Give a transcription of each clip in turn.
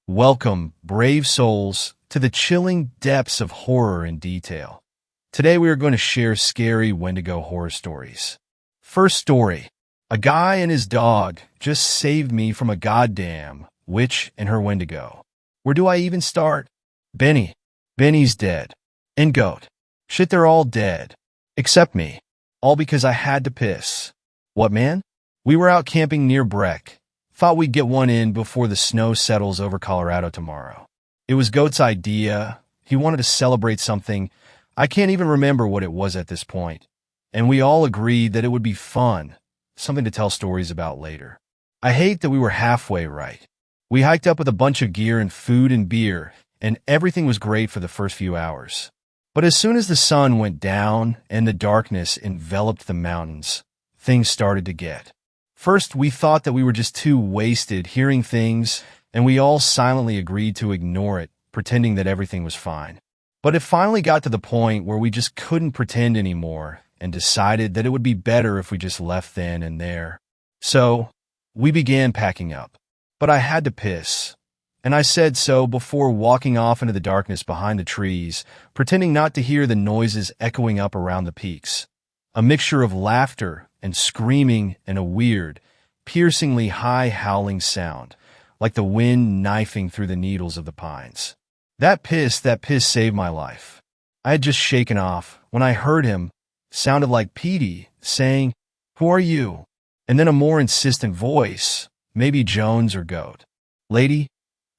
Welcome, brave souls, to the chilling depths of horror and detail. Today we are going to share scary Wendigo horror stories. First story. A guy and his dog just saved me from a goddamn witch and her Wendigo. Where do I even start? Benny. Benny's dead. And Goat. Shit, they're all dead. Except me. All because I had to piss. What, man? We were out camping near Breck. Thought we'd get one in before the snow settles over Colorado tomorrow. It was Goat's idea. He wanted to celebrate something. I can't even remember what it was at this point. And we all agreed that it would be fun, something to tell stories about later. I hate that we were halfway right. We hiked up with a bunch of gear and food and beer, and everything was great for the first few hours. But as soon as the sun went down and the darkness enveloped the mountains, things started to get. First, we thought that we were just too wasted hearing things, and we all silently agreed to ignore it, pretending that everything was fine. But it finally got to the point where we just couldn't pretend anymore and decided that it would be better if we just left then and there. So, we began packing up. But I had to piss. And I said so before walking off into the darkness behind the trees, pretending not to hear the noises echoing up around the peaks. A mixture of laughter and screaming and a weird, piercingly high howling sound, like the wind knifing through the needles of the pines. That piss saved my life. I had just shaken off when I heard him, sounded like Petey, saying, "Who are you?" And then a more insistent voice, maybe Jones or Goat. "Lady,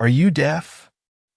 are you deaf?"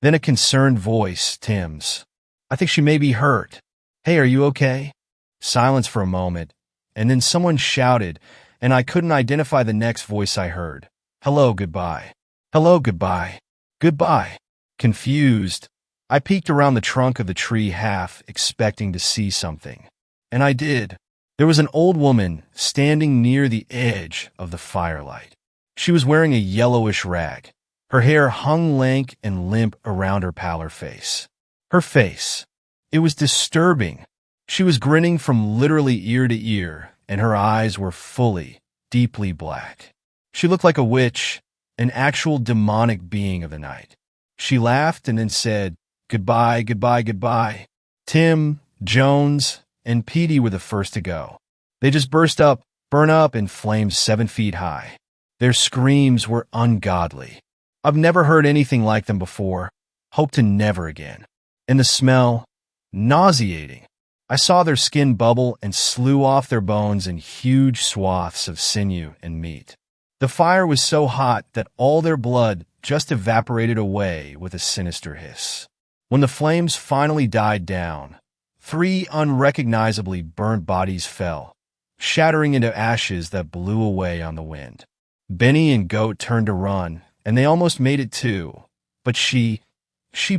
Then a concerned voice, Tim's. "I think she may be hurt. Hey, are you okay?" Silence for a moment, and then someone shouted, and I couldn't identify the next voice I heard. "Hello, goodbye. Hello, goodbye. Goodbye." Confused, I peeked around the trunk of the tree half expecting to see something. And I did. There was an old woman standing near the edge of the firelight. She was wearing a yellowish rag. Her hair hung lank and limp around her pallor face. Her face. It was disturbing. She was grinning from literally ear to ear, and her eyes were fully, deeply black. She looked like a witch, an actual demonic being of the night. She laughed and then said, "Goodbye, goodbye, goodbye." Tim, Jones, and Petey were the first to go. They just burn up in flames 7 feet high. Their screams were ungodly. I've never heard anything like them before. Hope to never again. And the smell, nauseating. I saw their skin bubble and slew off their bones in huge swaths of sinew and meat. The fire was so hot that all their blood just evaporated away with a sinister hiss. When the flames finally died down, 3 unrecognizably burnt bodies fell, shattering into ashes that blew away on the wind. Benny and Goat turned to run, and they almost made it too. But she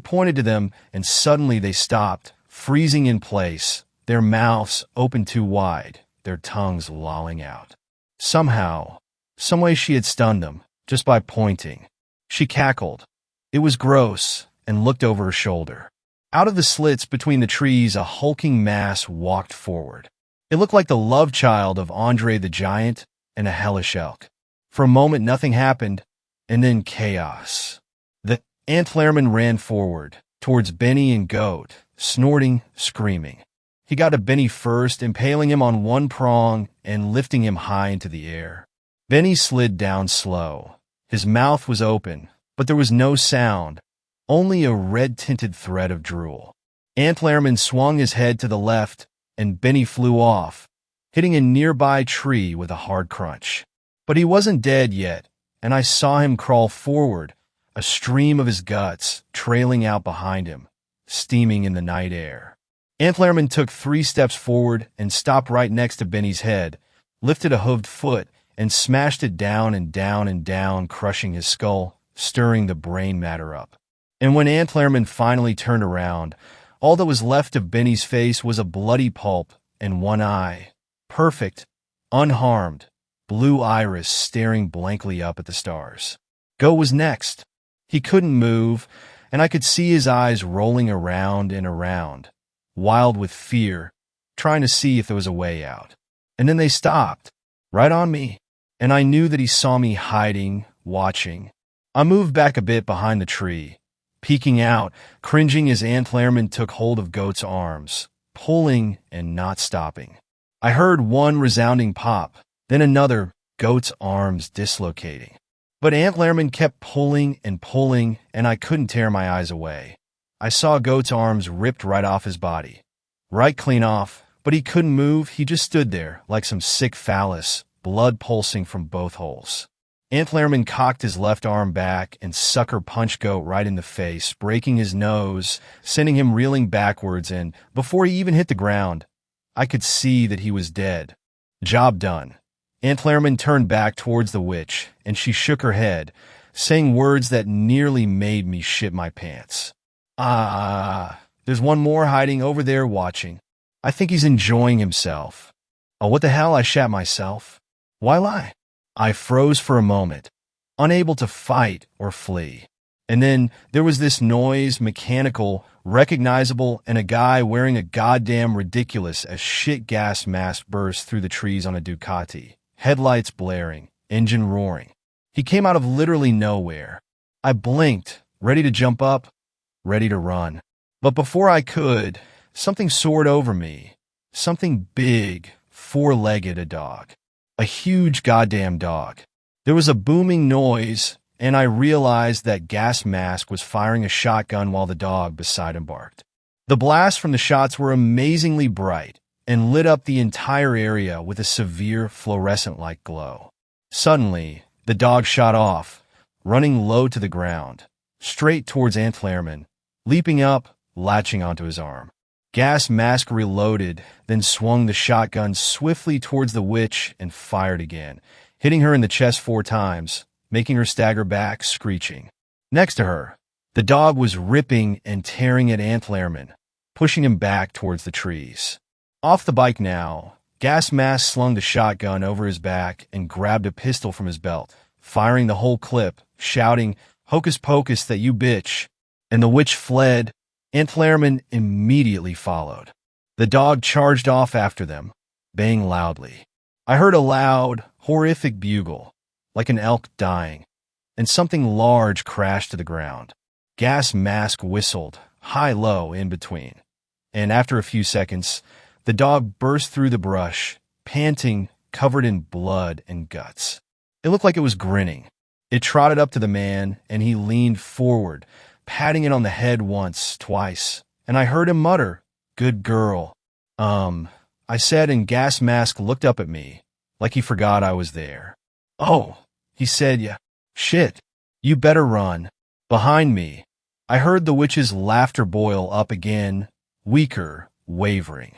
pointed to them, and suddenly they stopped, freezing in place, their mouths open too wide, their tongues lolling out. Somehow, someway she had stunned them, just by pointing. She cackled. It was gross, and looked over her shoulder. Out of the slits between the trees, a hulking mass walked forward. It looked like the love child of Andre the Giant and a hellish elk. For a moment nothing happened, and then chaos. The antlerman ran forward, towards Benny and Goat, snorting, screaming. He got to Benny first, impaling him on one prong and lifting him high into the air. Benny slid down slow. His mouth was open, but there was no sound, only a red-tinted thread of drool. Antlerman swung his head to the left, and Benny flew off, hitting a nearby tree with a hard crunch. But he wasn't dead yet, and I saw him crawl forward, a stream of his guts trailing out behind him, steaming in the night air. Antlerman took 3 steps forward and stopped right next to Benny's head, lifted a hooved foot, and smashed it down and down and down, crushing his skull, stirring the brain matter up. And when Antlerman finally turned around, all that was left of Benny's face was a bloody pulp and one eye, perfect, unharmed, blue iris staring blankly up at the stars. Go was next. He couldn't move, and I could see his eyes rolling around and around, wild with fear, trying to see if there was a way out. And then they stopped, right on me, and I knew that he saw me hiding, watching. I moved back a bit behind the tree, peeking out, cringing as Antlerman took hold of Goat's arms, pulling and not stopping. I heard one resounding pop, then another, Goat's arms dislocating. But Antlerman kept pulling and pulling, and I couldn't tear my eyes away. I saw Goat's arms ripped right off his body. Right clean off, but he couldn't move. He just stood there like some sick phallus, blood pulsing from both holes. Antlerman cocked his left arm back and sucker punched Goat right in the face, breaking his nose, sending him reeling backwards, and before he even hit the ground, I could see that he was dead. Job done. Antlerman turned back towards the witch, and she shook her head, saying words that nearly made me shit my pants. There's one more hiding over there watching. I think he's enjoying himself. Oh, what the hell, I shat myself. Why lie? I froze for a moment, unable to fight or flee. And then there was this noise, mechanical, recognizable, and a guy wearing a goddamn ridiculous as shit gas mask burst through the trees on a Ducati, headlights blaring, engine roaring. He came out of literally nowhere. I blinked, ready to jump up, ready to run. But before I could, something soared over me. Something big, four-legged, a dog. A huge goddamn dog. There was a booming noise, and I realized that Gas Mask was firing a shotgun while the dog beside him barked. The blasts from the shots were amazingly bright and lit up the entire area with a severe fluorescent-like glow. Suddenly, the dog shot off, running low to the ground, straight towards Antlerman, leaping up, latching onto his arm. Gas Mask reloaded, then swung the shotgun swiftly towards the witch and fired again, hitting her in the chest 4 times, making her stagger back, screeching. Next to her, the dog was ripping and tearing at Antlerman, pushing him back towards the trees. Off the bike now, Gas Mask slung the shotgun over his back and grabbed a pistol from his belt, firing the whole clip, shouting, "Hocus pocus that you bitch," and the witch fled. Antlerman immediately followed. The dog charged off after them, baying loudly. I heard a loud, horrific bugle, like an elk dying, and something large crashed to the ground. Gas Mask whistled, high-low in between, and after a few seconds, the dog burst through the brush, panting, covered in blood and guts. It looked like it was grinning. It trotted up to the man, and he leaned forward, patting it on the head once, twice, and I heard him mutter, "Good girl." I said, and Gas Mask looked up at me, like he forgot I was there. "Oh," he said, "yeah, shit, you better run." Behind me, I heard the witch's laughter boil up again, weaker, wavering.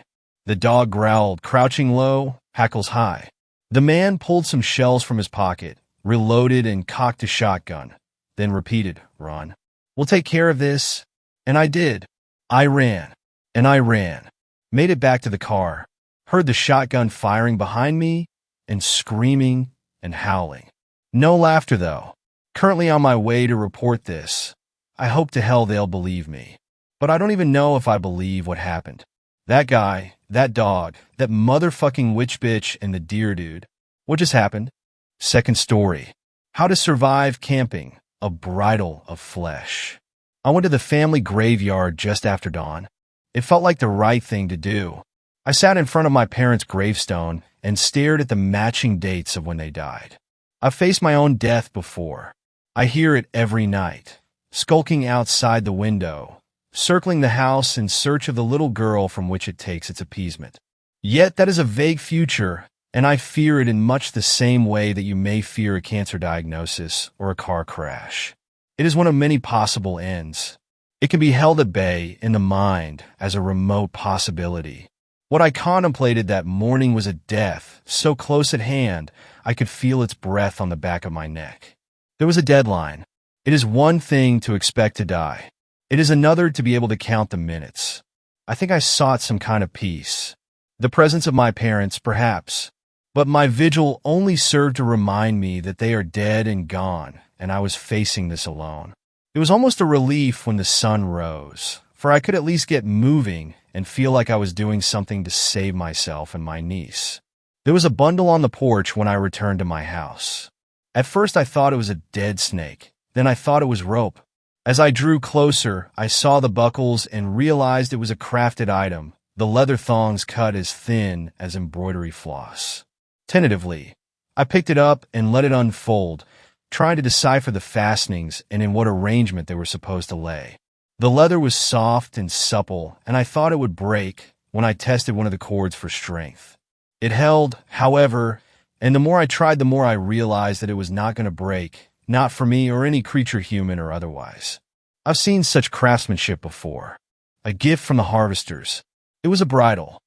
The dog growled, crouching low, hackles high. The man pulled some shells from his pocket, reloaded and cocked a shotgun, then repeated, "Run. We'll take care of this." And I did. I ran, and I ran. Made it back to the car. Heard the shotgun firing behind me, and screaming and howling. No laughter, though. Currently on my way to report this. I hope to hell they'll believe me. But I don't even know if I believe what happened. That guy, that dog, that motherfucking witch bitch, and the deer dude. What just happened? Second story. How to survive camping. A bridle of flesh. I went to the family graveyard just after dawn. It felt like the right thing to do. I sat in front of my parents' gravestone and stared at the matching dates of when they died. I've faced my own death before. I hear it every night, skulking outside the window, circling the house in search of the little girl from which it takes its appeasement. Yet that is a vague future, and I fear it in much the same way that you may fear a cancer diagnosis or a car crash. It is one of many possible ends. It can be held at bay in the mind as a remote possibility. What I contemplated that morning was a death so close at hand I could feel its breath on the back of my neck. There was a deadline. It is one thing to expect to die. It is another to be able to count the minutes. I think I sought some kind of peace. The presence of my parents, perhaps. But my vigil only served to remind me that they are dead and gone, and I was facing this alone. It was almost a relief when the sun rose, for I could at least get moving and feel like I was doing something to save myself and my niece. There was a bundle on the porch when I returned to my house. At first I thought it was a dead snake, Then I thought it was rope. As I drew closer, I saw the buckles and realized it was a crafted item, the leather thongs cut as thin as embroidery floss. Tentatively, I picked it up and let it unfold, trying to decipher the fastenings and in what arrangement they were supposed to lay. The leather was soft and supple, and I thought it would break when I tested one of the cords for strength. It held, however, and the more I tried, the more I realized that it was not going to break, not for me or any creature, human or otherwise. I've seen such craftsmanship before. A gift from the harvesters. It was a bridle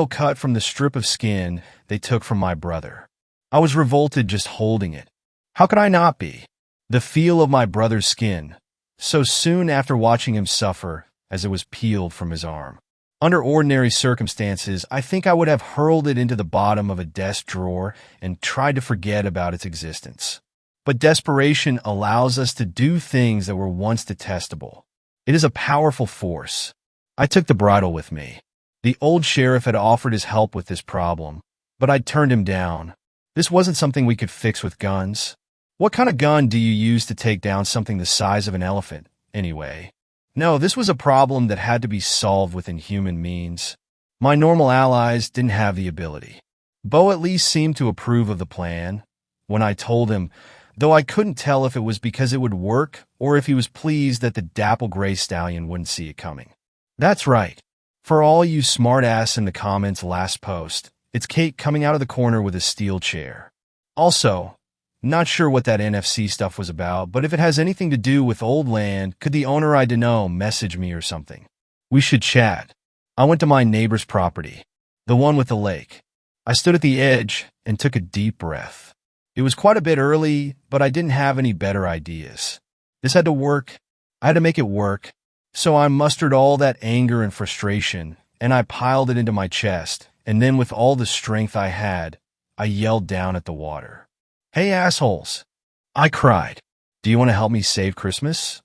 cut from the strip of skin they took from my brother. I was revolted just holding it. How could I not be? The feel of my brother's skin, so soon after watching him suffer as it was peeled from his arm. Under ordinary circumstances, I think I would have hurled it into the bottom of a desk drawer and tried to forget about its existence. But desperation allows us to do things that were once detestable. It is a powerful force. I took the bridle with me. The old sheriff had offered his help with this problem, but I'd turned him down. This wasn't something we could fix with guns. What kind of gun do you use to take down something the size of an elephant, anyway? No, this was a problem that had to be solved within human means. My normal allies didn't have the ability. Bo at least seemed to approve of the plan. When I told him, though I couldn't tell if it was because it would work or if he was pleased that the dapple gray stallion wouldn't see it coming. That's right. For all you smartass in the comments last post, it's Kate coming out of the corner with a steel chair. Also, not sure what that NFC stuff was about, but if it has anything to do with old land, could the owner I know message me or something? We should chat. I went to my neighbor's property, the one with the lake. I stood at the edge and took a deep breath. It was quite a bit early, but I didn't have any better ideas. This had to work. I had to make it work. So I mustered all that anger and frustration, and I piled it into my chest, and then with all the strength I had, I yelled down at the water. "Hey, assholes!" I cried. "Do you want to help me save Christmas?"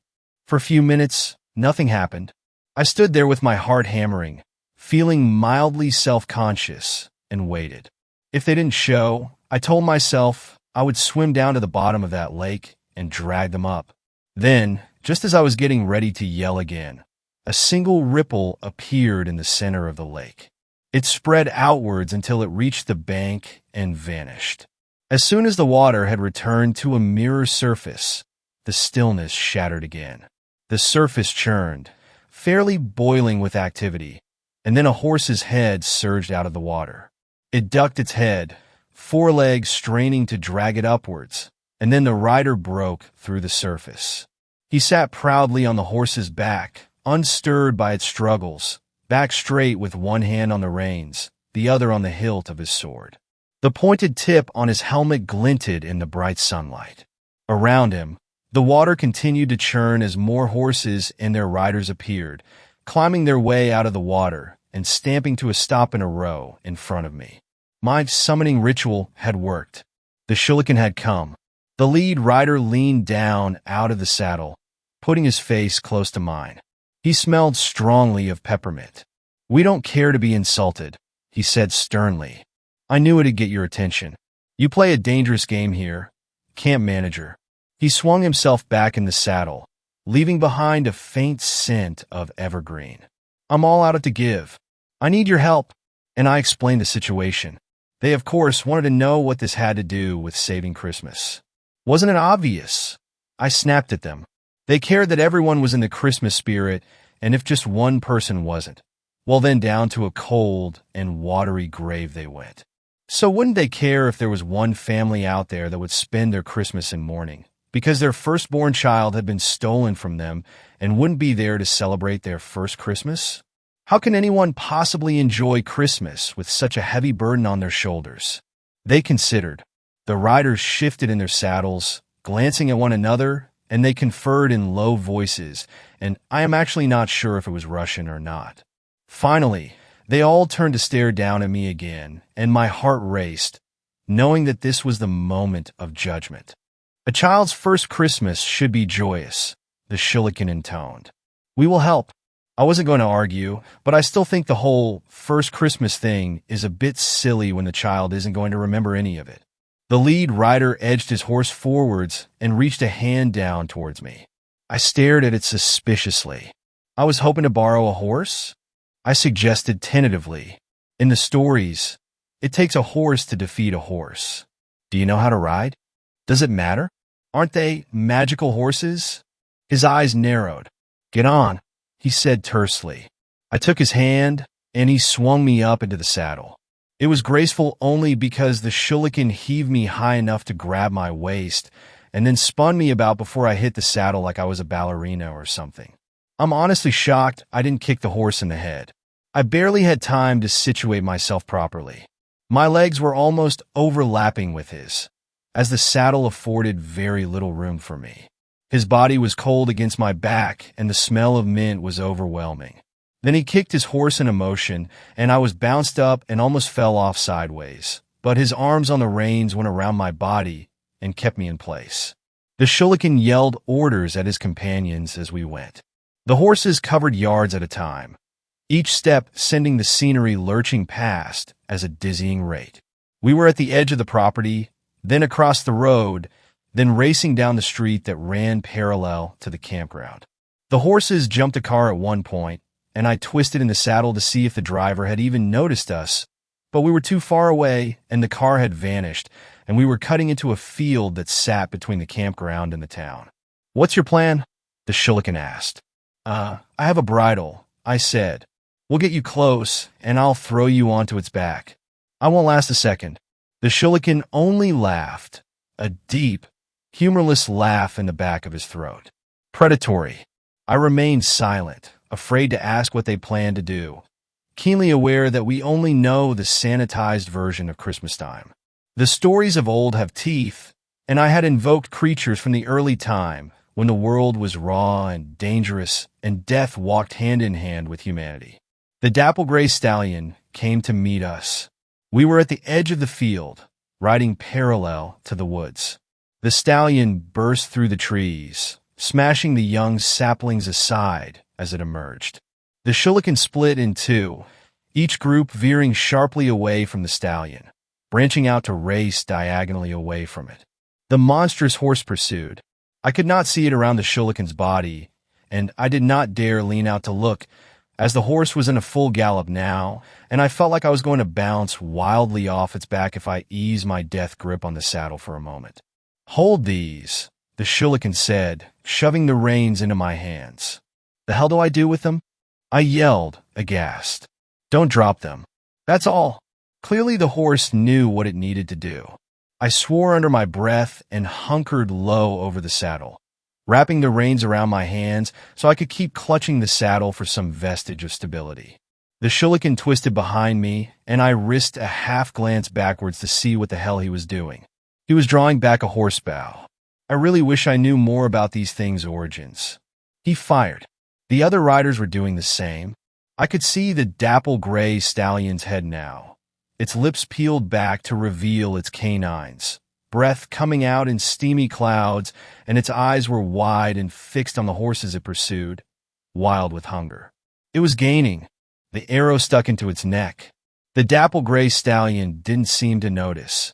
For a few minutes, nothing happened. I stood there with my heart hammering, feeling mildly self-conscious, and waited. If they didn't show, I told myself I would swim down to the bottom of that lake and drag them up. Then, just as I was getting ready to yell again, a single ripple appeared in the center of the lake. It spread outwards until it reached the bank and vanished. As soon as the water had returned to a mirror surface, the stillness shattered again. The surface churned, fairly boiling with activity, and then a horse's head surged out of the water. It ducked its head, forelegs straining to drag it upwards, and then the rider broke through the surface. He sat proudly on the horse's back, unstirred by its struggles, back straight with one hand on the reins, the other on the hilt of his sword. The pointed tip on his helmet glinted in the bright sunlight. Around him, the water continued to churn as more horses and their riders appeared, climbing their way out of the water and stamping to a stop in a row in front of me. My summoning ritual had worked. The shuriken had come. The lead rider leaned down out of the saddle, putting his face close to mine. He smelled strongly of peppermint. "We don't care to be insulted," he said sternly. "I knew it'd get your attention. You play a dangerous game here, camp manager." He swung himself back in the saddle, leaving behind a faint scent of evergreen. "I'm all out to give. I need your help." And I explained the situation. They, of course, wanted to know what this had to do with saving Christmas. Wasn't it obvious? I snapped at them. They cared that everyone was in the Christmas spirit, and if just one person wasn't, well then down to a cold and watery grave they went. So wouldn't they care if there was one family out there that would spend their Christmas in mourning, because their firstborn child had been stolen from them and wouldn't be there to celebrate their first Christmas? How can anyone possibly enjoy Christmas with such a heavy burden on their shoulders? They considered. The riders shifted in their saddles, glancing at one another, and they conferred in low voices, and I am actually not sure if it was Russian or not. Finally, they all turned to stare down at me again, and my heart raced, knowing that this was the moment of judgment. A child's first Christmas should be joyous, the shuriken intoned. "We will help." I wasn't going to argue, but I still think the whole first Christmas thing is a bit silly when the child isn't going to remember any of it. The lead rider edged his horse forwards and reached a hand down towards me. I stared at it suspiciously. I was hoping to borrow a horse? I suggested tentatively. In the stories, it takes a horse to defeat a horse. Do you know how to ride? Does it matter? Aren't they magical horses? His eyes narrowed. Get on, he said tersely. I took his hand, and he swung me up into the saddle. It was graceful only because the shuriken heaved me high enough to grab my waist, and then spun me about before I hit the saddle like I was a ballerina or something. I'm honestly shocked I didn't kick the horse in the head. I barely had time to situate myself properly. My legs were almost overlapping with his, as the saddle afforded very little room for me. His body was cold against my back, and the smell of mint was overwhelming. Then he kicked his horse in motion, and I was bounced up and almost fell off sideways. But his arms on the reins went around my body and kept me in place. The shuriken yelled orders at his companions as we went. The horses covered yards at a time, each step sending the scenery lurching past at a dizzying rate. We were at the edge of the property, then across the road, then racing down the street that ran parallel to the campground. The horses jumped a car at one point, and I twisted in the saddle to see if the driver had even noticed us, but we were too far away and the car had vanished, and we were cutting into a field that sat between the campground and the town. What's your plan? The shuriken asked. I have a bridle, I said. We'll get you close, and I'll throw you onto its back. I won't last a second. The shuriken only laughed, a deep, humorless laugh in the back of his throat. Predatory. I remained silent, afraid to ask what they planned to do, keenly aware that we only know the sanitized version of Christmas time. The stories of old have teeth, and I had invoked creatures from the early time when the world was raw and dangerous and death walked hand in hand with humanity. The dapple-gray stallion came to meet us. We were at the edge of the field, riding parallel to the woods. The stallion burst through the trees, smashing the young saplings aside as it emerged. The shuriken split in two, each group veering sharply away from the stallion, branching out to race diagonally away from it. The monstrous horse pursued. I could not see it around the shuriken's body, and I did not dare lean out to look, as the horse was in a full gallop now, and I felt like I was going to bounce wildly off its back if I eased my death grip on the saddle for a moment. Hold these, the shuriken said, shoving the reins into my hands. The hell do I do with them? I yelled, aghast. Don't drop them. That's all. Clearly the horse knew what it needed to do. I swore under my breath and hunkered low over the saddle, wrapping the reins around my hands so I could keep clutching the saddle for some vestige of stability. The shuriken twisted behind me, and I risked a half glance backwards to see what the hell he was doing. He was drawing back a horse bow. I really wish I knew more about these things' origins. He fired. The other riders were doing the same. I could see the dapple-gray stallion's head now, its lips peeled back to reveal its canines, breath coming out in steamy clouds, and its eyes were wide and fixed on the horses it pursued, wild with hunger. It was gaining. The arrow stuck into its neck. The dapple-gray stallion didn't seem to notice,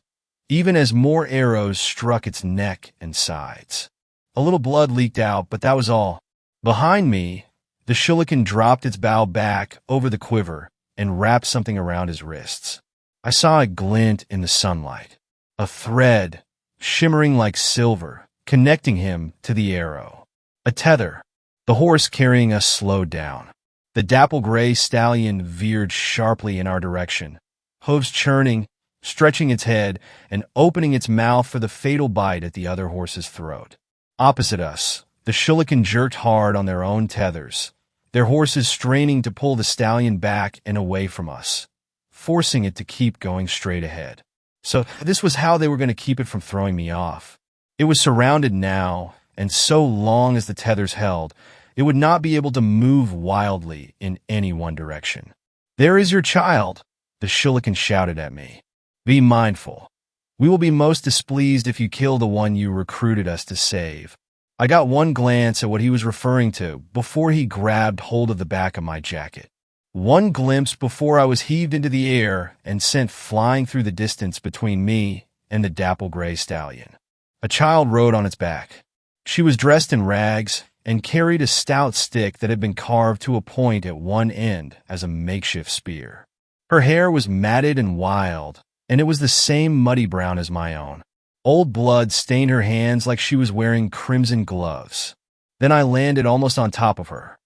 even as more arrows struck its neck and sides. A little blood leaked out, but that was all. Behind me, the shuriken dropped its bow back over the quiver and wrapped something around his wrists. I saw it glint in the sunlight, a thread, shimmering like silver, connecting him to the arrow. A tether. The horse carrying us slowed down. The dapple-gray stallion veered sharply in our direction, hooves churning, stretching its head, and opening its mouth for the fatal bite at the other horse's throat. Opposite us, the shuriken jerked hard on their own tethers, their horses straining to pull the stallion back and away from us, forcing it to keep going straight ahead. So this was how they were going to keep it from throwing me off. It was surrounded now, and so long as the tethers held, it would not be able to move wildly in any one direction. There is your child, the shuriken shouted at me. Be mindful. We will be most displeased if you kill the one you recruited us to save. I got one glance at what he was referring to before he grabbed hold of the back of my jacket. One glimpse before I was heaved into the air and sent flying through the distance between me and the dapple gray stallion. A child rode on its back. She was dressed in rags and carried a stout stick that had been carved to a point at one end as a makeshift spear. Her hair was matted and wild, and it was the same muddy brown as my own. Old blood stained her hands like she was wearing crimson gloves. Then I landed almost on top of her.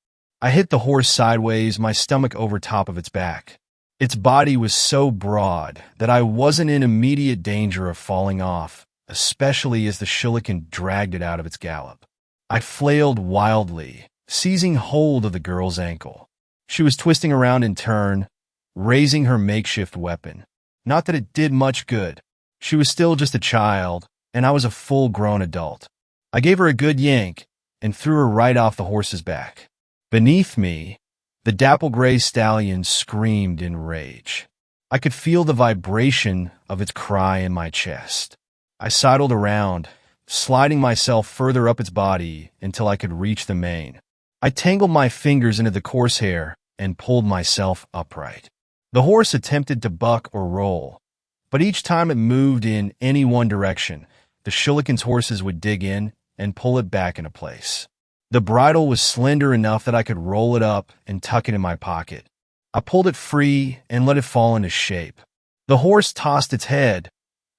I hit the horse sideways, my stomach over top of its back. Its body was so broad that I wasn't in immediate danger of falling off, especially as the shuriken dragged it out of its gallop. I flailed wildly, seizing hold of the girl's ankle. She was twisting around in turn, raising her makeshift weapon. Not that it did much good. She was still just a child, and I was a full-grown adult. I gave her a good yank and threw her right off the horse's back. Beneath me, the dapple gray stallion screamed in rage. I could feel the vibration of its cry in my chest. I sidled around, sliding myself further up its body until I could reach the mane. I tangled my fingers into the coarse hair and pulled myself upright. The horse attempted to buck or roll, but each time it moved in any one direction, the shuriken's horses would dig in and pull it back into place. The bridle was slender enough that I could roll it up and tuck it in my pocket. I pulled it free and let it fall into shape. The horse tossed its head,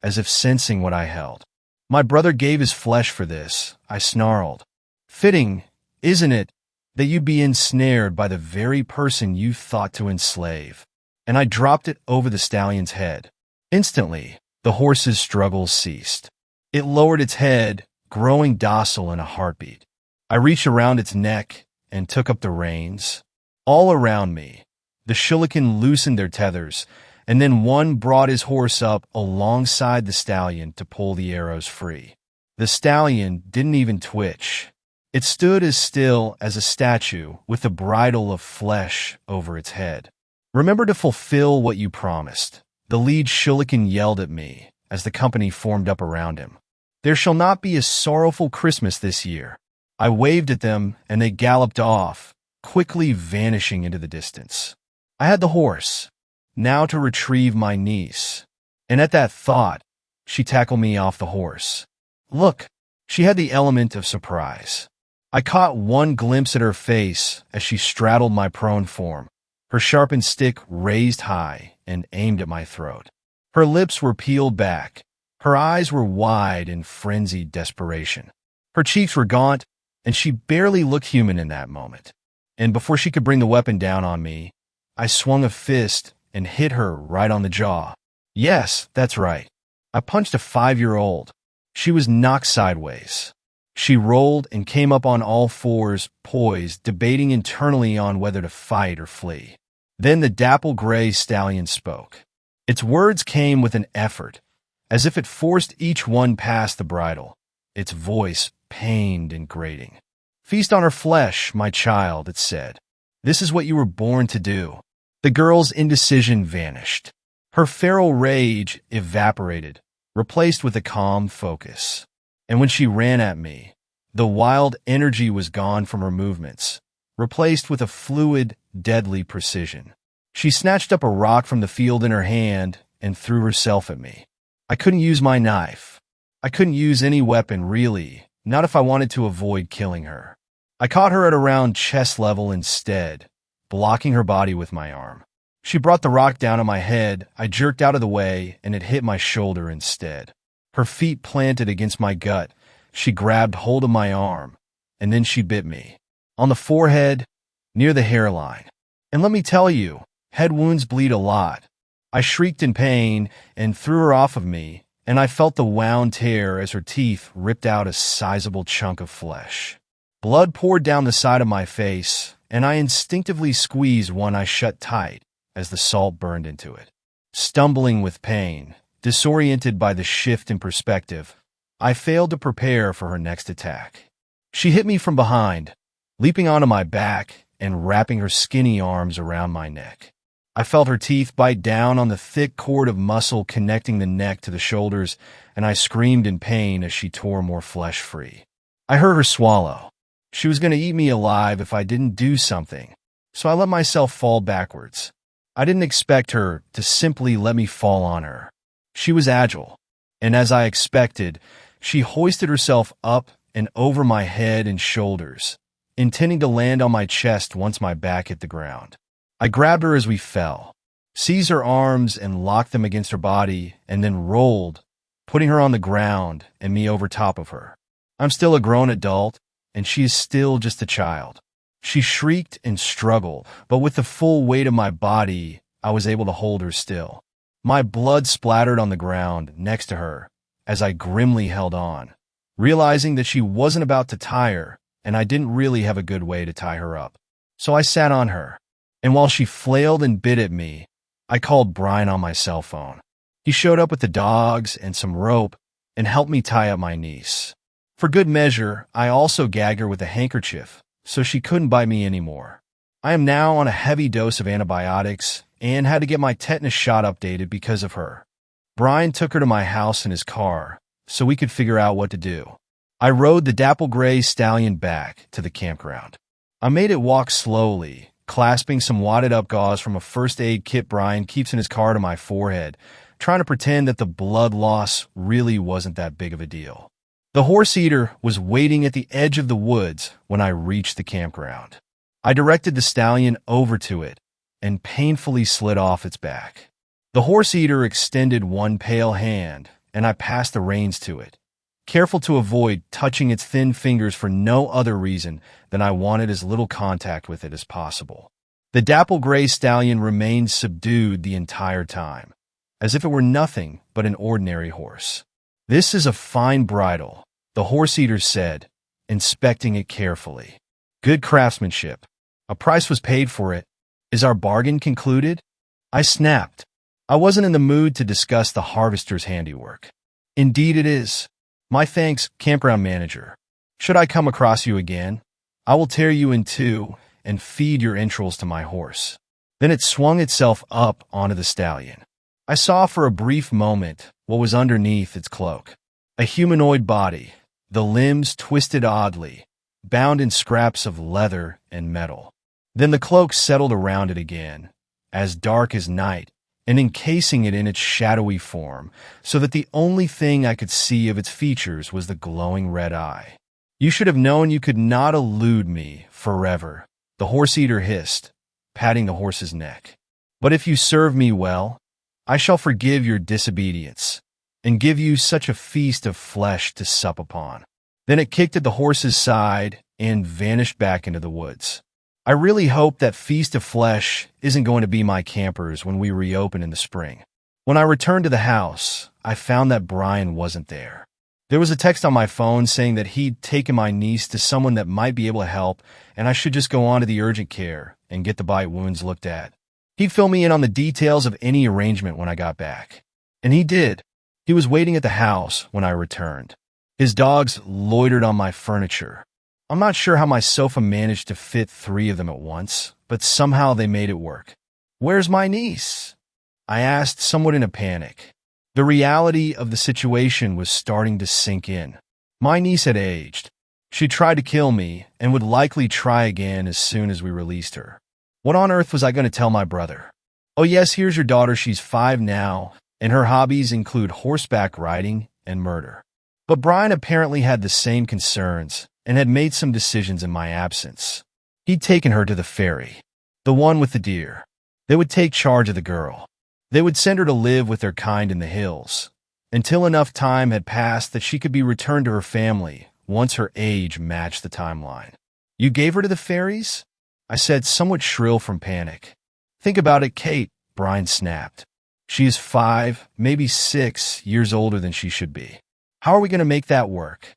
as if sensing what I held. My brother gave his flesh for this, I snarled. Fitting, isn't it, that you be ensnared by the very person you thought to enslave? And I dropped it over the stallion's head. Instantly, the horse's struggles ceased. It lowered its head, growing docile in a heartbeat. I reached around its neck and took up the reins. All around me, the shuriken loosened their tethers, and then one brought his horse up alongside the stallion to pull the arrows free. The stallion didn't even twitch. It stood as still as a statue with a bridle of flesh over its head. Remember to fulfill what you promised, the lead shuriken yelled at me as the company formed up around him. There shall not be a sorrowful Christmas this year. I waved at them and they galloped off, quickly vanishing into the distance. I had the horse, now to retrieve my niece. And at that thought, she tackled me off the horse. Look, she had the element of surprise. I caught one glimpse at her face as she straddled my prone form, her sharpened stick raised high and aimed at my throat. Her lips were peeled back. Her eyes were wide in frenzied desperation. Her cheeks were gaunt, and she barely looked human in that moment. And before she could bring the weapon down on me, I swung a fist and hit her right on the jaw. Yes, that's right. I punched a 5-year-old. She was knocked sideways. She rolled and came up on all fours, poised, debating internally on whether to fight or flee. Then the dapple gray stallion spoke. Its words came with an effort, as if it forced each one past the bridle, its voice pained and grating. Feast on her flesh, my child, it said. This is what you were born to do. The girl's indecision vanished. Her feral rage evaporated, replaced with a calm focus. And when she ran at me, the wild energy was gone from her movements, replaced with a fluid, deadly precision. She snatched up a rock from the field in her hand and threw herself at me. I couldn't use my knife. I couldn't use any weapon, really, not if I wanted to avoid killing her. I caught her at around chest level instead, blocking her body with my arm. She brought the rock down on my head. I jerked out of the way, and it hit my shoulder instead. Her feet planted against my gut. She grabbed hold of my arm, and then she bit me. On the forehead, near the hairline. And let me tell you, head wounds bleed a lot. I shrieked in pain and threw her off of me, and I felt the wound tear as her teeth ripped out a sizable chunk of flesh. Blood poured down the side of my face, and I instinctively squeezed one eye shut tight as the salt burned into it. Stumbling with pain, disoriented by the shift in perspective, I failed to prepare for her next attack. She hit me from behind, leaping onto my back and wrapping her skinny arms around my neck. I felt her teeth bite down on the thick cord of muscle connecting the neck to the shoulders, and I screamed in pain as she tore more flesh free. I heard her swallow. She was going to eat me alive if I didn't do something, so I let myself fall backwards. I didn't expect her to simply let me fall on her. She was agile. and as I expected, she hoisted herself up and over my head and shoulders, intending to land on my chest once my back hit the ground. I grabbed her as we fell, seized her arms and locked them against her body, and then rolled, putting her on the ground and me over top of her. I'm still a grown adult, and she is still just a child. She shrieked and struggled, but with the full weight of my body, I was able to hold her still. My blood splattered on the ground next to her as I grimly held on, realizing that she wasn't about to tire, and I didn't really have a good way to tie her up. So I sat on her, and while she flailed and bit at me, I called Brian on my cell phone. He showed up with the dogs and some rope and helped me tie up my niece. For good measure, I also gagged her with a handkerchief, so she couldn't bite me anymore. I am now on a heavy dose of antibiotics and had to get my tetanus shot updated because of her. Brian took her to my house in his car so we could figure out what to do. I rode the dapple gray stallion back to the campground. I made it walk slowly, clasping some wadded-up gauze from a first aid kit Brian keeps in his car to my forehead, trying to pretend that the blood loss really wasn't that big of a deal. The horse eater was waiting at the edge of the woods when I reached the campground. I directed the stallion over to it and painfully slid off its back. The horse eater extended one pale hand, and I passed the reins to it, careful to avoid touching its thin fingers for no other reason than I wanted as little contact with it as possible. The dapple gray stallion remained subdued the entire time, as if it were nothing but an ordinary horse. "This is a fine bridle," the horse eater said, inspecting it carefully. "Good craftsmanship. A price was paid for it. Is our bargain concluded?" I snapped. I wasn't in the mood to discuss the harvester's handiwork. "Indeed it is. My thanks, campground manager. Should I come across you again, I will tear you in two and feed your entrails to my horse." Then it swung itself up onto the stallion. I saw for a brief moment what was underneath its cloak. A humanoid body, the limbs twisted oddly, bound in scraps of leather and metal. Then the cloak settled around it again, as dark as night, and encasing it in its shadowy form, so that the only thing I could see of its features was the glowing red eye. "You should have known you could not elude me forever," the horse-eater hissed, patting the horse's neck. "But if you serve me well, I shall forgive your disobedience, and give you such a feast of flesh to sup upon." Then it kicked at the horse's side and vanished back into the woods. I really hope that feast of flesh isn't going to be my campers when we reopen in the spring. When I returned to the house, I found that Brian wasn't there. There was a text on my phone saying that he'd taken my niece to someone that might be able to help, and I should just go on to the urgent care and get the bite wounds looked at. He'd fill me in on the details of any arrangement when I got back. And he did. He was waiting at the house when I returned. His dogs loitered on my furniture. I'm not sure how my sofa managed to fit 3 of them at once, but somehow they made it work. "Where's my niece?" I asked, somewhat in a panic. The reality of the situation was starting to sink in. My niece had aged. She tried to kill me and would likely try again as soon as we released her. What on earth was I going to tell my brother? "Oh yes, here's your daughter. She's 5 now, and her hobbies include horseback riding and murder." But Brian apparently had the same concerns and had made some decisions in my absence. He'd taken her to the ferry, the one with the deer. They would take charge of the girl. They would send her to live with their kind in the hills, until enough time had passed that she could be returned to her family once her age matched the timeline. "You gave her to the fairies?" I said, somewhat shrill from panic. "Think about it, Kate," Brian snapped. "She is 5, maybe 6 years older than she should be. How are we going to make that work?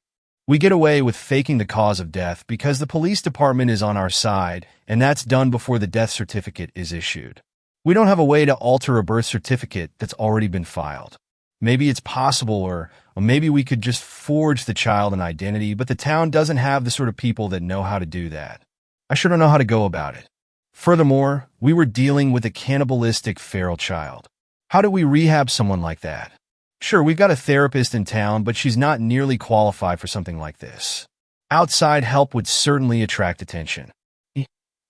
We get away with faking the cause of death because the police department is on our side, and that's done before the death certificate is issued. We don't have a way to alter a birth certificate that's already been filed. Maybe it's possible, or maybe we could just forge the child an identity, but the town doesn't have the sort of people that know how to do that. I sure don't know how to go about it. Furthermore, we were dealing with a cannibalistic feral child. How do we rehab someone like that? Sure, we've got a therapist in town, but she's not nearly qualified for something like this. Outside help would certainly attract attention." He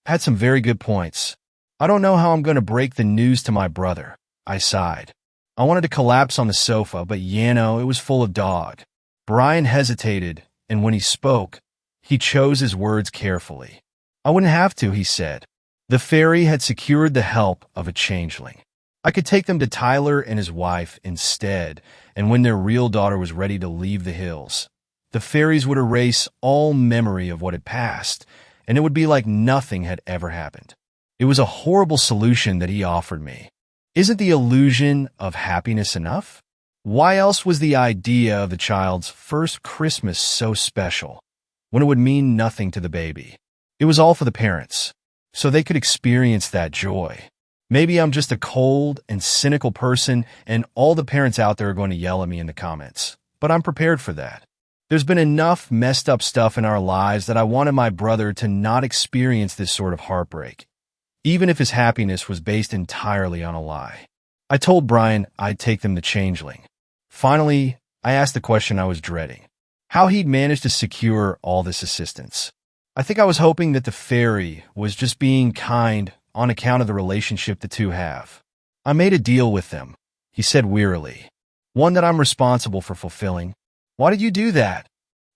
had some very good points. "I don't know how I'm going to break the news to my brother," I sighed. I wanted to collapse on the sofa, but it was full of dog. Brian hesitated, and when he spoke, he chose his words carefully. I wouldn't have to, he said. The fairy had secured the help of a changeling. I could take them to Tyler and his wife instead, and when their real daughter was ready to leave the hills, the fairies would erase all memory of what had passed, and it would be like nothing had ever happened. It was a horrible solution that he offered me. Isn't the illusion of happiness enough? Why else was the idea of the child's first Christmas so special, when it would mean nothing to the baby? It was all for the parents, so they could experience that joy. Maybe I'm just a cold and cynical person, and all the parents out there are going to yell at me in the comments, but I'm prepared for that. There's been enough messed up stuff in our lives that I wanted my brother to not experience this sort of heartbreak, even if his happiness was based entirely on a lie. I told Brian I'd take them to Changeling. Finally, I asked the question I was dreading: how he'd managed to secure all this assistance. I think I was hoping that the fairy was just being kind on account of the relationship the two have. I made a deal with them, he said wearily. One that I'm responsible for fulfilling. Why did you do that?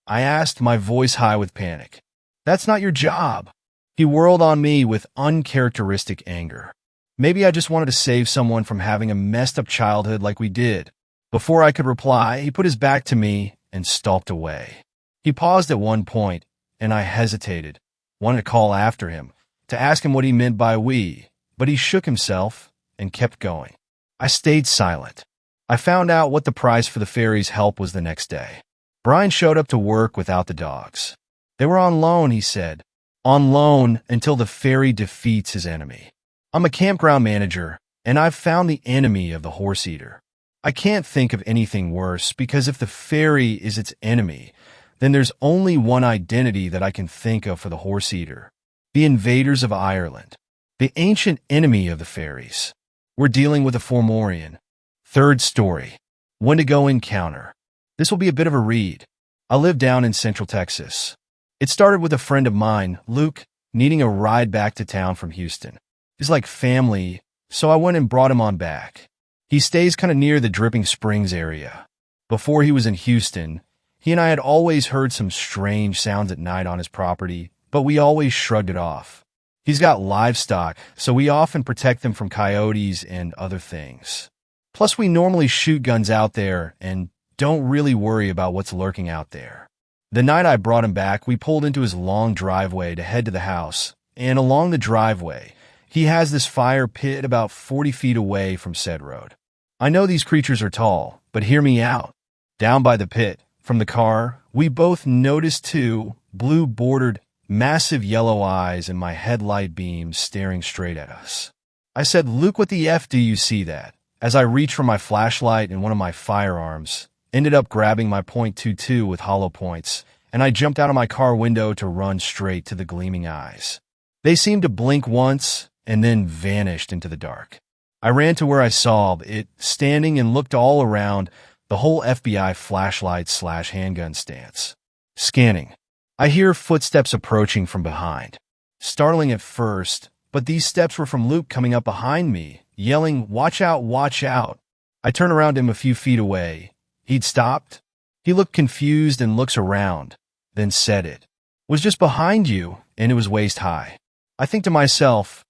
I asked, my voice high with panic. That's not your job. He whirled on me with uncharacteristic anger. Maybe I just wanted to save someone from having a messed up childhood like we did. Before I could reply, he put his back to me and stalked away. He paused at one point, and I hesitated, wanted to call after him, to ask him what he meant by we, but he shook himself and kept going. I stayed silent. I found out what the price for the fairy's help was the next day. Brian showed up to work without the dogs. They were on loan, he said. On loan until the fairy defeats his enemy. I'm a campground manager, and I've found the enemy of the horse eater. I can't think of anything worse, because if the fairy is its enemy, then there's only one identity that I can think of for the horse eater: the invaders of Ireland, the ancient enemy of the fairies. We're dealing with a Fomorian. Third story: Wendigo encounter. This will be a bit of a read. I live down in Central Texas. It started with a friend of mine, Luke, needing a ride back to town from Houston. He's like family, so I went and brought him on back. He stays kind of near the Dripping Springs area. Before he was in Houston, he and I had always heard some strange sounds at night on his property, but we always shrugged it off. He's got livestock, so we often protect them from coyotes and other things. Plus, we normally shoot guns out there and don't really worry about what's lurking out there. The night I brought him back, we pulled into his long driveway to head to the house, and along the driveway, he has this fire pit about 40 feet away from said road. I know these creatures are tall, but hear me out. Down by the pit, from the car, we both noticed two blue-bordered, massive yellow eyes in my headlight beams staring straight at us. I said, "Luke, what the F do you see that?" As I reached for my flashlight and one of my firearms, ended up grabbing my .22 with hollow points, and I jumped out of my car window to run straight to the gleaming eyes. They seemed to blink once and then vanished into the dark. I ran to where I saw it standing and looked all around, the whole FBI flashlight/handgun stance. Scanning. I hear footsteps approaching from behind. Startling at first, but these steps were from Luke coming up behind me, yelling, "Watch out, watch out." I turn around him a few feet away. He'd stopped. He looked confused and looks around, then said it was just behind you, and it was waist high. I think to myself,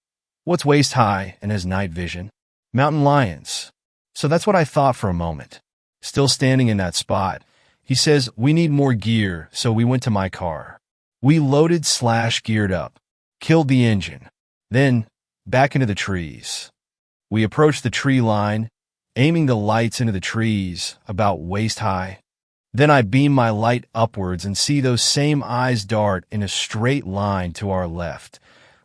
what's waist high and has night vision? Mountain lions. So that's what I thought for a moment. Still standing in that spot, he says, "We need more gear," so we went to my car. We loaded/geared up, killed the engine, then back into the trees. We approached the tree line, aiming the lights into the trees about waist high. Then I beam my light upwards and see those same eyes dart in a straight line to our left,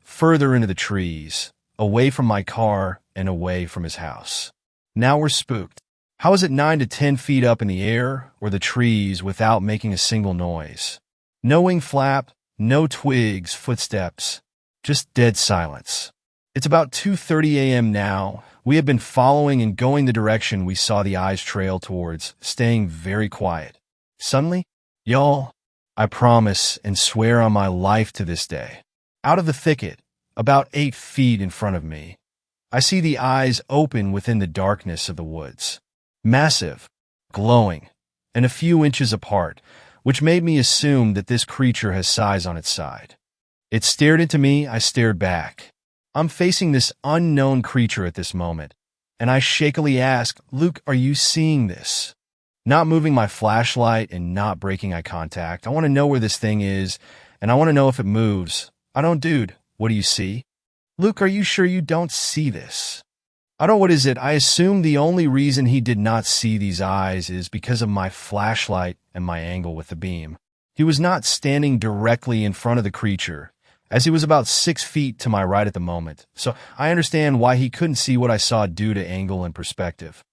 further into the trees, away from my car and away from his house. Now we're spooked. How is it 9 to 10 feet up in the air or the trees without making a single noise? No wing flap, no twigs, footsteps, just dead silence. It's about 2:30 a.m. now. We have been following and going the direction we saw the eyes trail towards, staying very quiet. Suddenly, y'all, I promise and swear on my life to this day, out of the thicket, about 8 feet in front of me, I see the eyes open within the darkness of the woods. Massive, glowing, and a few inches apart, which made me assume that this creature has size on its side. It stared into me, I stared back. I'm facing this unknown creature at this moment, and I shakily ask, "Luke, are you seeing this?" Not moving my flashlight and not breaking eye contact. I want to know where this thing is, and I want to know if it moves. I don't, dude. What do you see? Luke, are you sure you don't see this? I don't, what is it? I assume the only reason he did not see these eyes is because of my flashlight and my angle with the beam. He was not standing directly in front of the creature, as he was about 6 feet to my right at the moment, so I understand why he couldn't see what I saw due to angle and perspective.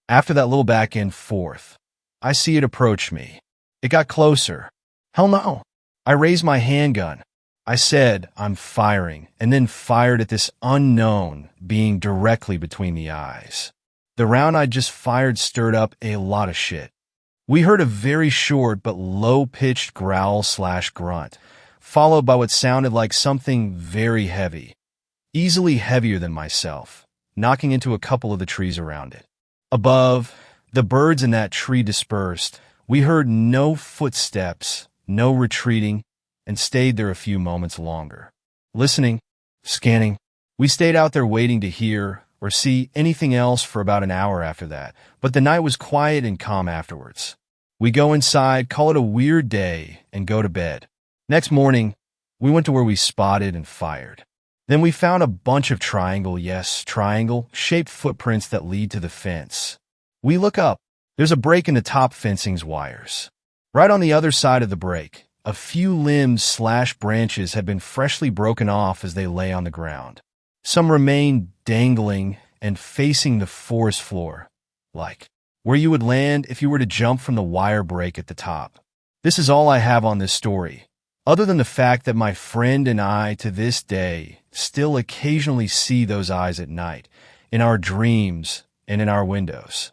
After that little back and forth, I see it approach me. It got closer. Hell no. I raised my handgun. I said, "I'm firing," and then fired at this unknown being directly between the eyes. The round I just fired stirred up a lot of shit. We heard a very short but low-pitched growl/grunt, followed by what sounded like something very heavy, easily heavier than myself, knocking into a couple of the trees around it. Above, the birds in that tree dispersed. We heard no footsteps, no retreating, and stayed there a few moments longer. Listening, scanning. We stayed out there waiting to hear or see anything else for about an hour after that, but the night was quiet and calm afterwards. We go inside, call it a weird day, and go to bed. Next morning, we went to where we spotted and fired. Then we found a bunch of triangle-shaped footprints that lead to the fence. We look up. There's a break in the top fencing's wires. Right on the other side of the break, a few limbs/branches had been freshly broken off as they lay on the ground. Some remained dangling and facing the forest floor, like where you would land if you were to jump from the wire break at the top. This is all I have on this story, other than the fact that my friend and I, to this day, still occasionally see those eyes at night, in our dreams and in our windows.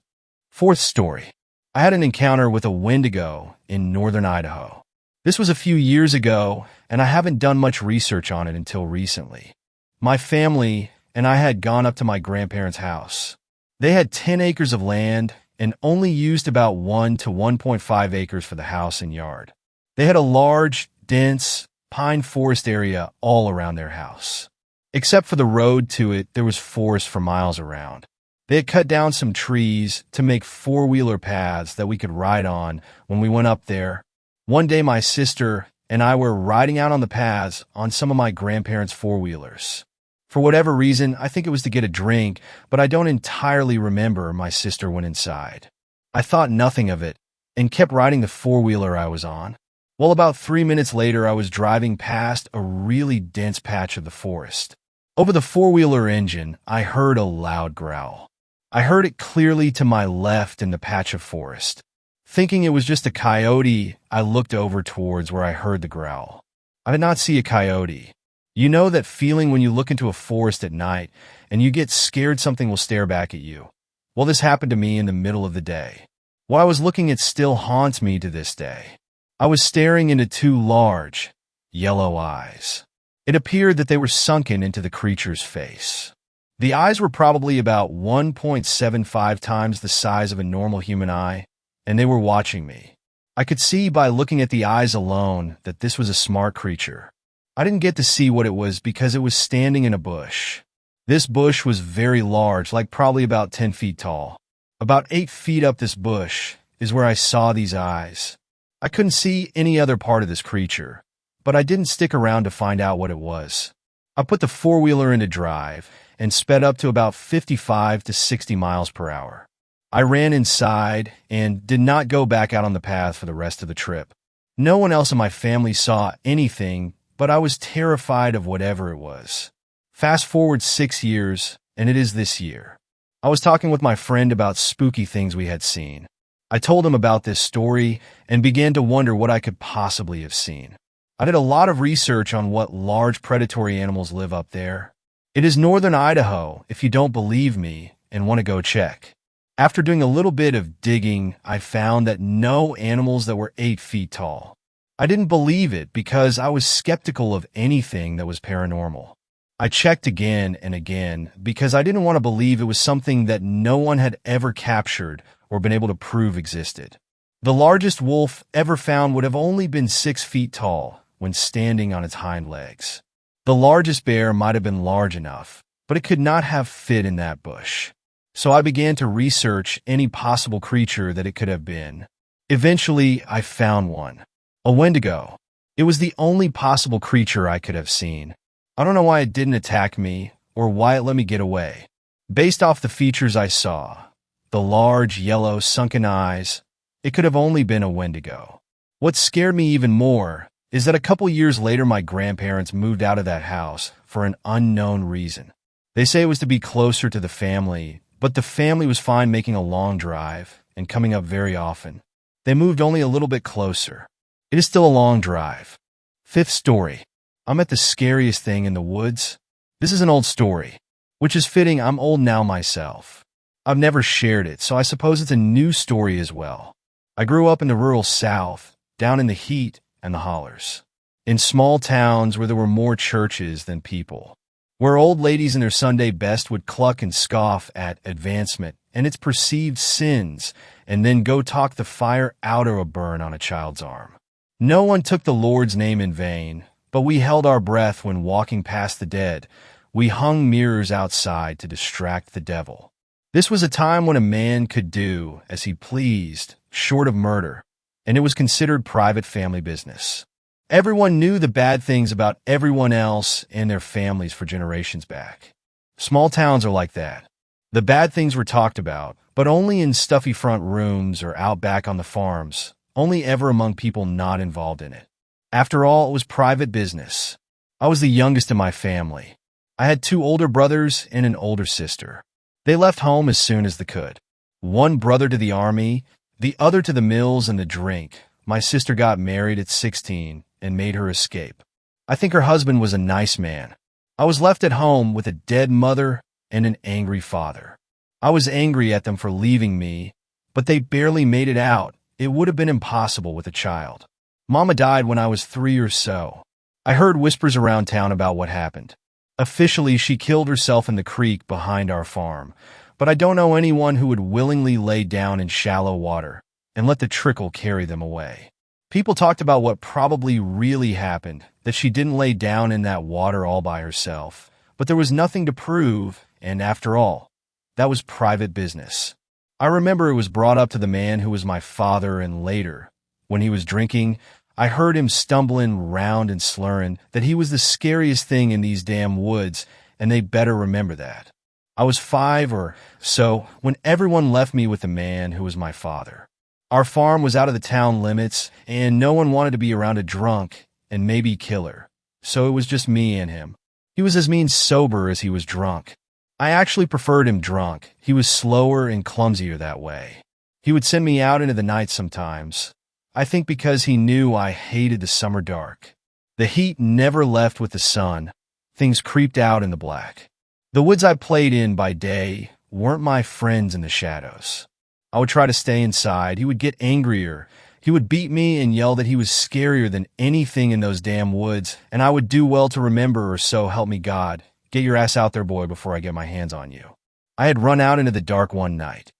Fourth story. I had an encounter with a Wendigo in northern Idaho. This was a few years ago, and I haven't done much research on it until recently. My family and I had gone up to my grandparents' house. They had 10 acres of land and only used about 1 to 1.5 acres for the house and yard. They had a large, dense pine forest area all around their house. Except for the road to it, there was forest for miles around. They had cut down some trees to make four-wheeler paths that we could ride on when we went up there. One day my sister and I were riding out on the paths on some of my grandparents' four-wheelers. For whatever reason, I think it was to get a drink, but I don't entirely remember my sister went inside. I thought nothing of it and kept riding the four-wheeler I was on. Well, about 3 minutes later, I was driving past a really dense patch of the forest. Over the four-wheeler engine, I heard a loud growl. I heard it clearly to my left in the patch of forest. Thinking it was just a coyote, I looked over towards where I heard the growl. I did not see a coyote. You know that feeling when you look into a forest at night and you get scared something will stare back at you? Well, this happened to me in the middle of the day. What I was looking at still haunts me to this day. I was staring into two large, yellow eyes. It appeared that they were sunken into the creature's face. The eyes were probably about 1.75 times the size of a normal human eye, and they were watching me. I could see by looking at the eyes alone that this was a smart creature. I didn't get to see what it was because it was standing in a bush. This bush was very large, like probably about 10 feet tall. About 8 feet up this bush is where I saw these eyes. I couldn't see any other part of this creature, but I didn't stick around to find out what it was. I put the four-wheeler into drive and sped up to about 55 to 60 miles per hour. I ran inside and did not go back out on the path for the rest of the trip. No one else in my family saw anything, but I was terrified of whatever it was. Fast forward 6 years, and it is this year. I was talking with my friend about spooky things we had seen. I told him about this story and began to wonder what I could possibly have seen. I did a lot of research on what large predatory animals live up there. It is northern Idaho, if you don't believe me and want to go check. After doing a little bit of digging, I found that no animals that were 8 feet tall. I didn't believe it because I was skeptical of anything that was paranormal. I checked again and again because I didn't want to believe it was something that no one had ever captured or been able to prove existed. The largest wolf ever found would have only been 6 feet tall when standing on its hind legs. The largest bear might have been large enough, but it could not have fit in that bush. So I began to research any possible creature that it could have been. Eventually, I found one. A Wendigo. It was the only possible creature I could have seen. I don't know why it didn't attack me or why it let me get away. Based off the features I saw, the large, yellow, sunken eyes, it could have only been a Wendigo. What scared me even more is that a couple years later my grandparents moved out of that house for an unknown reason. They say it was to be closer to the family, but the family was fine making a long drive and coming up very often. They moved only a little bit closer. It is still a long drive. Fifth story. I'm at the scariest thing in the woods. This is an old story, which is fitting. I'm old now myself. I've never shared it, so I suppose it's a new story as well. I grew up in the rural South, down in the heat and the hollers, in small towns where there were more churches than people, where old ladies in their Sunday best would cluck and scoff at advancement and its perceived sins, and then go talk the fire out of a burn on a child's arm. No one took the Lord's name in vain, but we held our breath when walking past the dead. We hung mirrors outside to distract the devil. This was a time when a man could do as he pleased, short of murder, and it was considered private family business. Everyone knew the bad things about everyone else and their families for generations back. Small towns are like that. The bad things were talked about, but only in stuffy front rooms or out back on the farms, only ever among people not involved in it. After all, it was private business. I was the youngest in my family. I had 2 older brothers and an older sister. They left home as soon as they could. One brother to the army, the other to the mills and the drink. My sister got married at 16 and made her escape. I think her husband was a nice man. I was left at home with a dead mother and an angry father. I was angry at them for leaving me, but they barely made it out. It would have been impossible with a child. Mama died when I was 3 or so. I heard whispers around town about what happened. Officially, she killed herself in the creek behind our farm, but I don't know anyone who would willingly lay down in shallow water and let the trickle carry them away. People talked about what probably really happened, that she didn't lay down in that water all by herself, but there was nothing to prove, and after all, that was private business. I remember it was brought up to the man who was my father, and later, when he was drinking, I heard him stumbling round and slurring that he was the scariest thing in these damn woods, and they better remember that. I was 5 or so when everyone left me with the man who was my father. Our farm was out of the town limits, and no one wanted to be around a drunk and maybe killer, so it was just me and him. He was as mean sober as he was drunk. I actually preferred him drunk. He was slower and clumsier that way. He would send me out into the night sometimes. I think because he knew I hated the summer dark. The heat never left with the sun. Things creeped out in the black. The woods I played in by day weren't my friends in the shadows. I would try to stay inside. He would get angrier. He would beat me and yell that he was scarier than anything in those damn woods, and I would do well to remember, or so help me God. Get your ass out there, boy, before I get my hands on you. I had run out into the dark one night.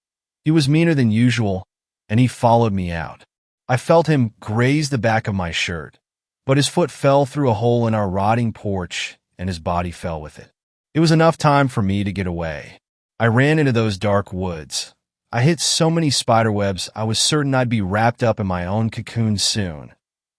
He was meaner than usual, and he followed me out. I felt him graze the back of my shirt, but his foot fell through a hole in our rotting porch, and his body fell with it. It was enough time for me to get away. I ran into those dark woods. I hit so many spiderwebs, I was certain I'd be wrapped up in my own cocoon soon,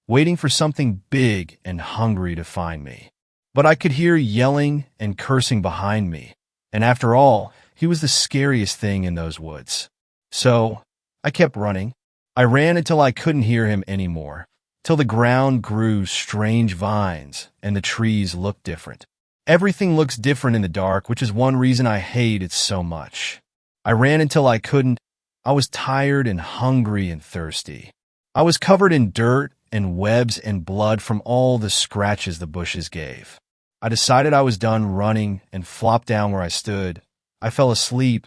waiting for something big and hungry to find me. But I could hear yelling and cursing behind me, and after all, he was the scariest thing in those woods. So, I kept running. I ran until I couldn't hear him anymore, till the ground grew strange vines and the trees looked different. Everything looks different in the dark, which is one reason I hate it so much. I ran until I couldn't. I was tired and hungry and thirsty. I was covered in dirt and webs and blood from all the scratches the bushes gave. I decided I was done running and flopped down where I stood. I fell asleep.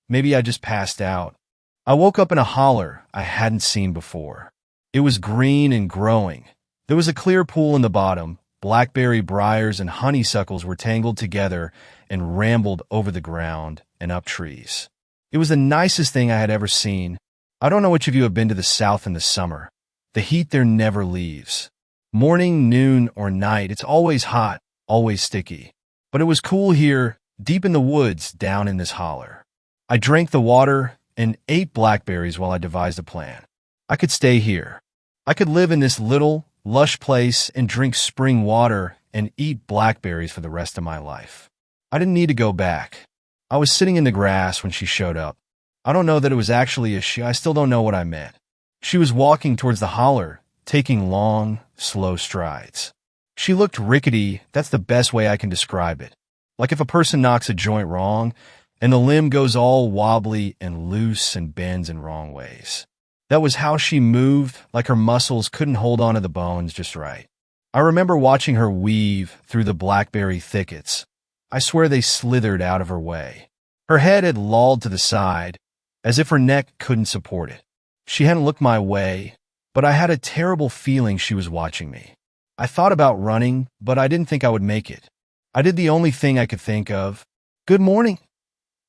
Maybe I just passed out. I woke up in a holler I hadn't seen before. It was green and growing. There was a clear pool in the bottom, blackberry briars and honeysuckles were tangled together and rambled over the ground and up trees. It was the nicest thing I had ever seen. I don't know which of you have been to the South in the summer. The heat there never leaves. Morning, noon, or night, it's always hot, always sticky. But it was cool here, deep in the woods, down in this holler. I drank the water and ate blackberries while I devised a plan. I could stay here. I could live in this little, lush place and drink spring water and eat blackberries for the rest of my life. I didn't need to go back. I was sitting in the grass when she showed up. I don't know that it was actually a she. I still don't know what I meant. She was walking towards the holler, taking long, slow strides. She looked rickety. That's the best way I can describe it. Like if a person knocks a joint wrong, and the limb goes all wobbly and loose and bends in wrong ways. That was how she moved, like her muscles couldn't hold onto the bones just right. I remember watching her weave through the blackberry thickets. I swear they slithered out of her way. Her head had lolled to the side, as if her neck couldn't support it. She hadn't looked my way, but I had a terrible feeling she was watching me. I thought about running, but I didn't think I would make it. I did the only thing I could think of. Good morning.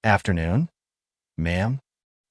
Afternoon. Ma'am.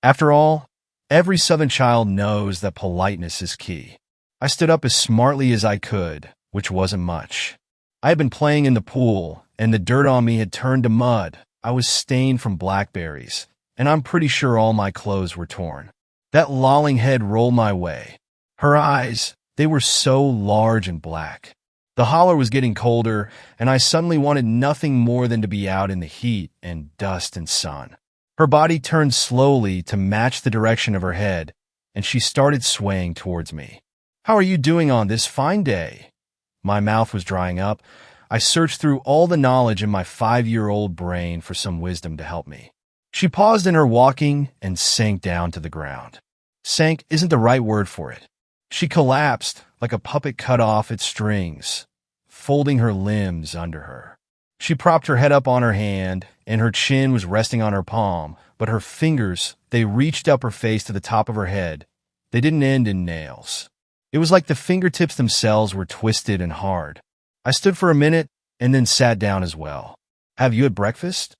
After all, every Southern child knows that politeness is key. I stood up as smartly as I could, which wasn't much. I had been playing in the pool, and the dirt on me had turned to mud. I was stained from blackberries, and I'm pretty sure all my clothes were torn. That lolling head rolled my way. Her eyes, they were so large and black. The holler was getting colder, and I suddenly wanted nothing more than to be out in the heat and dust and sun. Her body turned slowly to match the direction of her head, and she started swaying towards me. How are you doing on this fine day? My mouth was drying up. I searched through all the knowledge in my 5-year-old brain for some wisdom to help me. She paused in her walking and sank down to the ground. Sank isn't the right word for it. She collapsed like a puppet cut off its strings, folding her limbs under her. She propped her head up on her hand, and her chin was resting on her palm, but her fingers, they reached up her face to the top of her head. They didn't end in nails. It was like the fingertips themselves were twisted and hard. I stood for a minute and then sat down as well. Have you had breakfast?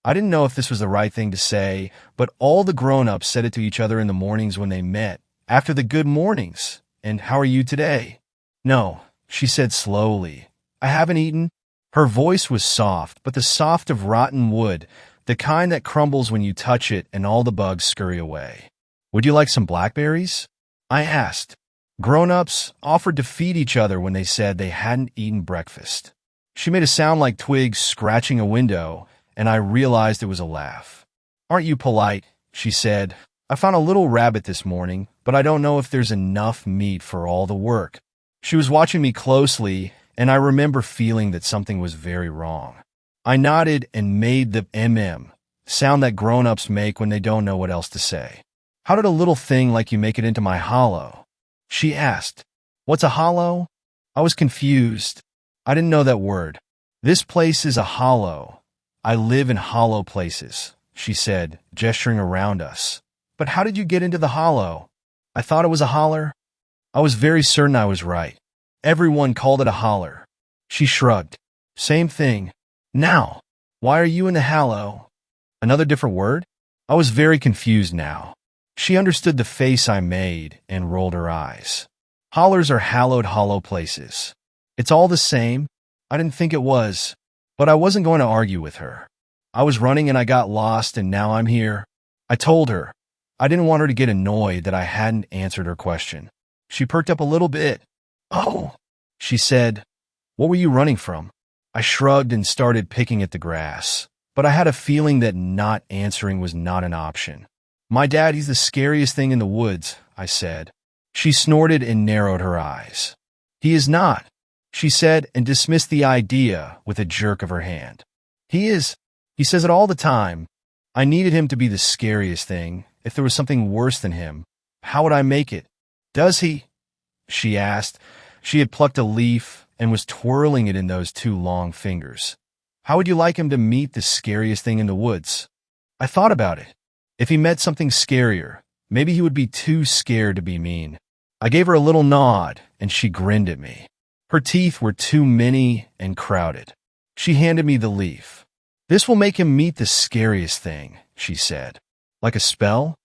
I didn't know if this was the right thing to say, but all the grown-ups said it to each other in the mornings when they met, after the good mornings. And how are you today? No, she said slowly. I haven't eaten. Her voice was soft, but the soft of rotten wood, the kind that crumbles when you touch it and all the bugs scurry away. Would you like some blackberries? I asked. Grown-ups offered to feed each other when they said they hadn't eaten breakfast. She made a sound like twigs scratching a window, and I realized it was a laugh. Aren't you polite? She said. I found a little rabbit this morning, but I don't know if there's enough meat for all the work. She was watching me closely, and I remember feeling that something was very wrong. I nodded and made the sound that grown-ups make when they don't know what else to say. How did a little thing like you make it into my hollow? She asked. What's a hollow? I was confused. I didn't know that word. This place is a hollow. I live in hollow places, she said, gesturing around us. But how did you get into the hollow? I thought it was a holler. I was very certain I was right. Everyone called it a holler. She shrugged. Same thing. Now, why are you in the hollow? Another different word? I was very confused now. She understood the face I made and rolled her eyes. Hollers are hallowed hollow places. It's all the same. I didn't think it was, but I wasn't going to argue with her. I was running and I got lost and now I'm here. I told her. I didn't want her to get annoyed that I hadn't answered her question. She perked up a little bit. Oh, she said. What were you running from? I shrugged and started picking at the grass, but I had a feeling that not answering was not an option. My dad, he's the scariest thing in the woods, I said. She snorted and narrowed her eyes. He is not, she said, and dismissed the idea with a jerk of her hand. He is. He says it all the time. I needed him to be the scariest thing. If there was something worse than him, how would I make it? Does he? She asked. She had plucked a leaf and was twirling it in those 2 long fingers. How would you like him to meet the scariest thing in the woods? I thought about it. If he met something scarier, maybe he would be too scared to be mean. I gave her a little nod, and she grinned at me. Her teeth were too many and crowded. She handed me the leaf. "This will make him meet the scariest thing," she said. "Like a spell?"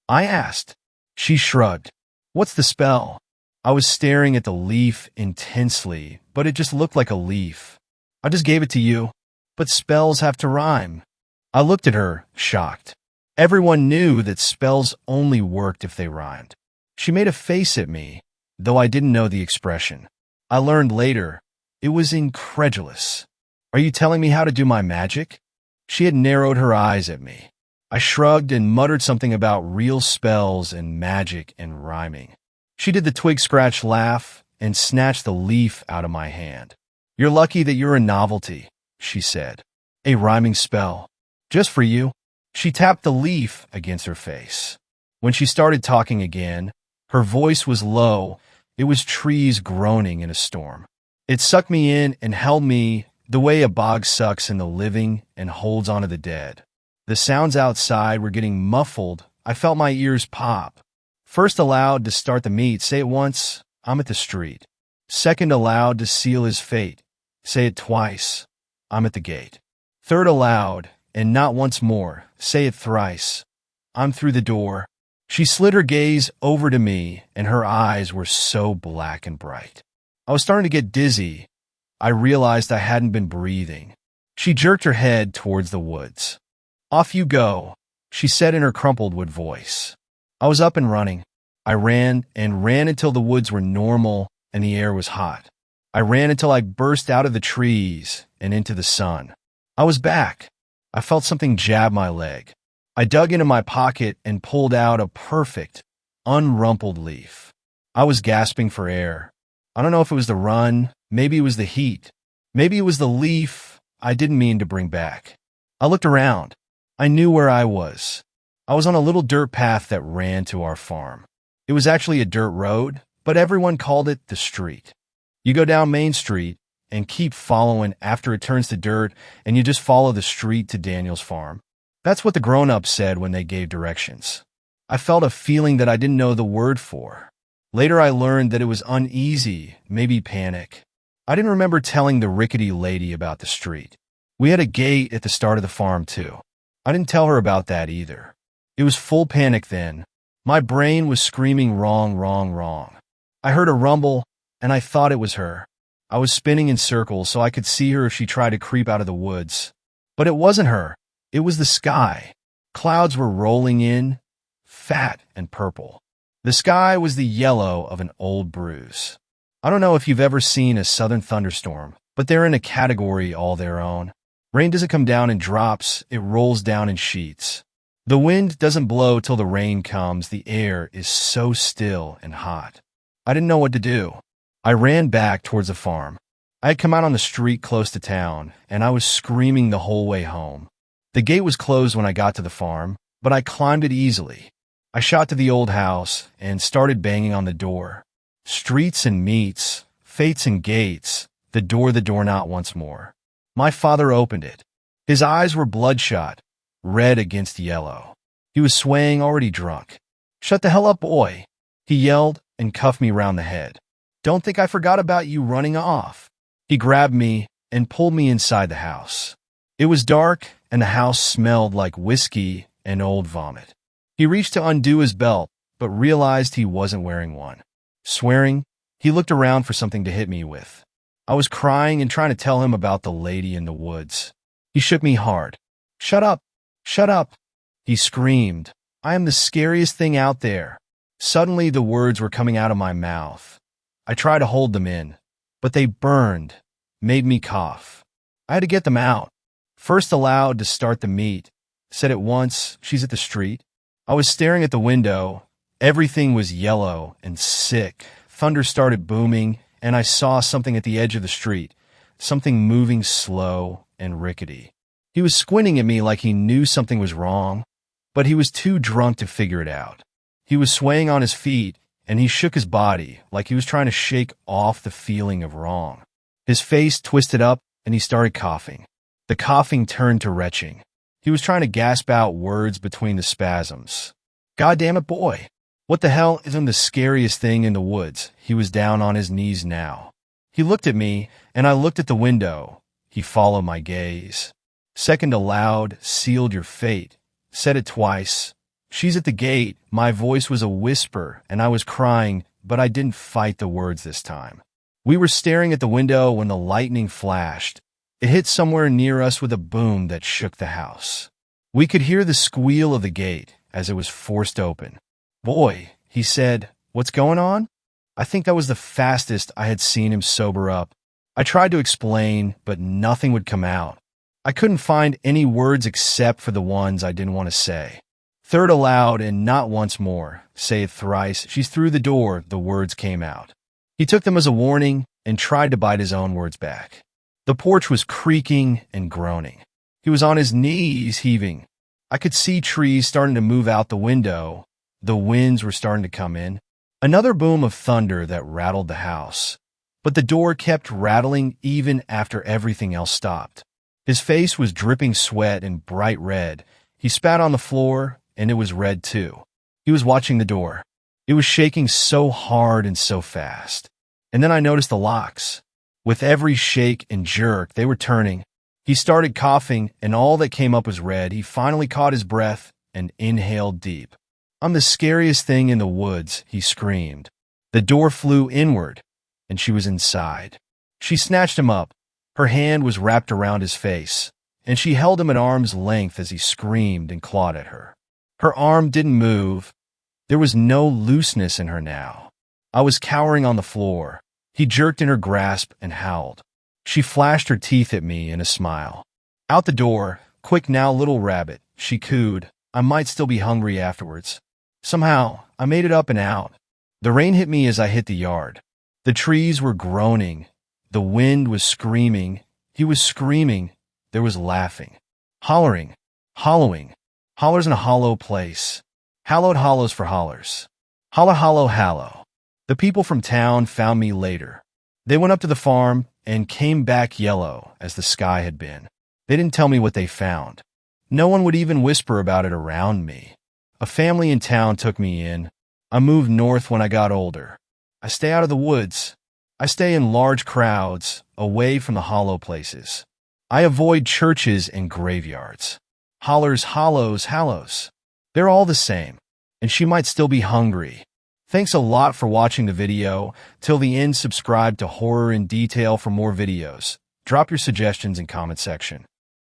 I asked. She shrugged. "What's the spell?" I was staring at the leaf intensely, but it just looked like a leaf. "I just gave it to you." "But spells have to rhyme." I looked at her, shocked. Everyone knew that spells only worked if they rhymed. She made a face at me, though I didn't know the expression. I learned later, it was incredulous. "Are you telling me how to do my magic?" She had narrowed her eyes at me. I shrugged and muttered something about real spells and magic and rhyming. She did the twig scratch laugh and snatched the leaf out of my hand. "You're lucky that you're a novelty," she said. "A rhyming spell. Just for you." She tapped the leaf against her face. When she started talking again, her voice was low. It was trees groaning in a storm. It sucked me in and held me the way a bog sucks in the living and holds onto the dead. The sounds outside were getting muffled. I felt my ears pop. First aloud to start the meet, say it once, "I'm at the street." Second aloud to seal his fate, say it twice, "I'm at the gate." Third aloud, and not once more, say it thrice, "I'm through the door." She slid her gaze over to me, and her eyes were so black and bright. I was starting to get dizzy. I realized I hadn't been breathing. She jerked her head towards the woods. "Off you go," she said in her crumpled wood voice. I was up and running. I ran and ran until the woods were normal and the air was hot. I ran until I burst out of the trees and into the sun. I was back. I felt something jab my leg. I dug into my pocket and pulled out a perfect, unrumpled leaf. I was gasping for air. I don't know if it was the run, maybe it was the heat, maybe it was the leaf I didn't mean to bring back. I looked around. I knew where I was. I was on a little dirt path that ran to our farm. It was actually a dirt road, but everyone called it the street. You go down Main Street and keep following after it turns to dirt, and you just follow the street to Daniel's farm. That's what the grown-ups said when they gave directions. I felt a feeling that I didn't know the word for. Later I learned that it was uneasy, maybe panic. I didn't remember telling the rickety lady about the street. We had a gate at the start of the farm, too. I didn't tell her about that either. It was full panic then. My brain was screaming wrong, wrong, wrong. I heard a rumble, and I thought it was her. I was spinning in circles so I could see her if she tried to creep out of the woods. But it wasn't her. It was the sky. Clouds were rolling in, fat and purple. The sky was the yellow of an old bruise. I don't know if you've ever seen a southern thunderstorm, but they're in a category all their own. Rain doesn't come down in drops, it rolls down in sheets. The wind doesn't blow till the rain comes. The air is so still and hot. I didn't know what to do. I ran back towards the farm. I had come out on the street close to town, and I was screaming the whole way home. The gate was closed when I got to the farm, but I climbed it easily. I shot to the old house and started banging on the door. Streets and meets, fates and gates, the door not once more. My father opened it. His eyes were bloodshot, red against yellow. He was swaying, already drunk. "Shut the hell up, boy," he yelled and cuffed me round the head. "Don't think I forgot about you running off." He grabbed me and pulled me inside the house. It was dark, and the house smelled like whiskey and old vomit. He reached to undo his belt, but realized he wasn't wearing one. Swearing, he looked around for something to hit me with. I was crying and trying to tell him about the lady in the woods. He shook me hard. "Shut up! Shut up!" he screamed. "I am the scariest thing out there." Suddenly the words were coming out of my mouth. I tried to hold them in, but they burned, made me cough. I had to get them out. First aloud to start the meet. Said it once, "She's at the street." I was staring at the window. Everything was yellow and sick. Thunder started booming, and I saw something at the edge of the street, something moving slow and rickety. He was squinting at me like he knew something was wrong, but he was too drunk to figure it out. He was swaying on his feet, and he shook his body like he was trying to shake off the feeling of wrong. His face twisted up, and he started coughing. The coughing turned to retching. He was trying to gasp out words between the spasms. "God damn it, boy. What the hell isn't the scariest thing in the woods?" He was down on his knees now. He looked at me, and I looked at the window. He followed my gaze. Second aloud, sealed your fate. Said it twice. She's at the gate. My voice was a whisper, and I was crying, but I didn't fight the words this time. We were staring at the window when the lightning flashed. It hit somewhere near us with a boom that shook the house. We could hear the squeal of the gate as it was forced open. "Boy," he said, "what's going on?" I think that was the fastest I had seen him sober up. I tried to explain, but nothing would come out. I couldn't find any words except for the ones I didn't want to say. Third aloud, and not once more, say it thrice, she's through the door, the words came out. He took them as a warning and tried to bite his own words back. The porch was creaking and groaning. He was on his knees, heaving. I could see trees starting to move out the window. The winds were starting to come in. Another boom of thunder that rattled the house. But the door kept rattling even after everything else stopped. His face was dripping sweat and bright red. He spat on the floor, and it was red too. He was watching the door. It was shaking so hard and so fast. And then I noticed the locks. With every shake and jerk, they were turning. He started coughing, and all that came up was red. He finally caught his breath and inhaled deep. "I'm the scariest thing in the woods," he screamed. The door flew inward, and she was inside. She snatched him up. Her hand was wrapped around his face, and she held him at arm's length as he screamed and clawed at her. Her arm didn't move. There was no looseness in her now. I was cowering on the floor. He jerked in her grasp and howled. She flashed her teeth at me in a smile. "Out the door. Quick now, little rabbit," she cooed. "I might still be hungry afterwards." Somehow, I made it up and out. The rain hit me as I hit the yard. The trees were groaning. The wind was screaming. He was screaming. There was laughing. Hollering. Hollowing. Hollers in a hollow place. Hallowed hollows for hollers. Holler, hollow, hallow. The people from town found me later. They went up to the farm and came back yellow as the sky had been. They didn't tell me what they found. No one would even whisper about it around me. A family in town took me in. I moved north when I got older. I stay out of the woods. I stay in large crowds, away from the hollow places. I avoid churches and graveyards. Hollers, hollows, hallows. They're all the same, and she might still be hungry. Thanks a lot for watching the video. Till the end, subscribe to Horror in Detail for more videos. Drop your suggestions in comment section.